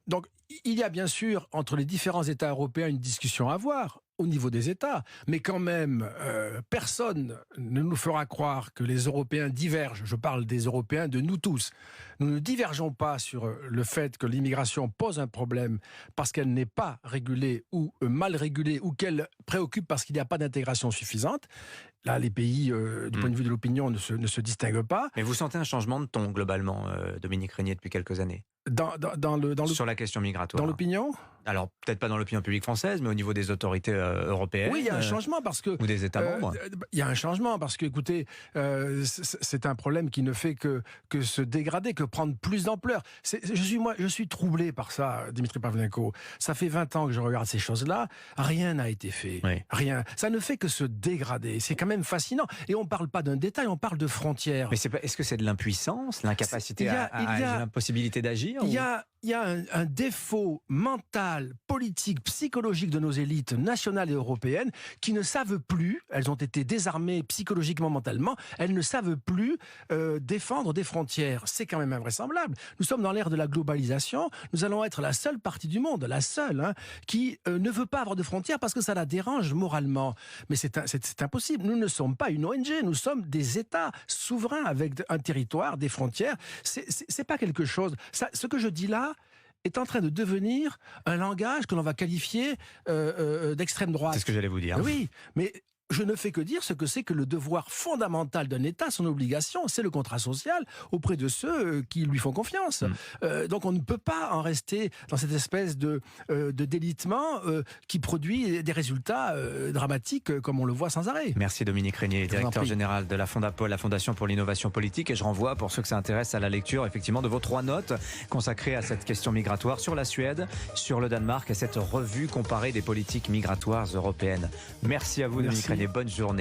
Donc, il y a bien sûr, entre les différents États européens, une discussion à avoir au niveau des États, mais quand même, personne ne nous fera croire que les Européens divergent. Je parle des Européens, de nous tous. Nous ne divergeons pas sur le fait que l'immigration pose un problème parce qu'elle n'est pas régulée ou mal régulée ou qu'elle préoccupe parce qu'il n'y a pas d'intégration suffisante. Là, les pays, du point de vue de l'opinion, ne se distinguent pas. Mais vous sentez un changement de ton, globalement, Dominique Régnier, depuis quelques années Sur la question migratoire. Dans l'opinion ? Alors, peut-être pas dans l'opinion publique française, mais au niveau des autorités européennes. Oui, il y a un changement parce que... Ou des États membres. Il y a un changement parce que, écoutez, c'est un problème qui ne fait que se dégrader, que prendre plus d'ampleur. Je suis troublé par ça, Dimitri Pavlenko. Ça fait 20 ans que je regarde ces choses-là. Rien n'a été fait. Oui. Rien. Ça ne fait que se dégrader. C'est quand même fascinant. Et on ne parle pas d'un détail, on parle de frontières. Mais est-ce que c'est de l'impuissance, l'incapacité l'impossibilité d'agir Il y a un défaut mental, politique, psychologique de nos élites nationales et européennes qui ne savent plus, elles ont été désarmées psychologiquement, mentalement, elles ne savent plus défendre des frontières. C'est quand même invraisemblable. Nous sommes dans l'ère de la globalisation, nous allons être la seule partie du monde, la seule, qui ne veut pas avoir de frontières parce que ça la dérange moralement. Mais c'est impossible. Nous ne sommes pas une ONG, nous sommes des États souverains avec un territoire, des frontières. C'est pas quelque chose... ce que je dis là est en train de devenir un langage que l'on va qualifier d'extrême droite. C'est ce que j'allais vous dire. Oui, mais je ne fais que dire ce que c'est que le devoir fondamental d'un État, son obligation, c'est le contrat social auprès de ceux qui lui font confiance. Donc on ne peut pas en rester dans cette espèce de délitement qui produit des résultats dramatiques comme on le voit sans arrêt. Merci Dominique Régnier, directeur général de la Fondapol, la Fondation pour l'innovation politique. Et je renvoie, pour ceux que ça intéresse, à la lecture effectivement de vos 3 notes consacrées à cette question migratoire sur la Suède, sur le Danemark et cette revue comparée des politiques migratoires européennes. Merci à vous Dominique Régnier, bonne journée.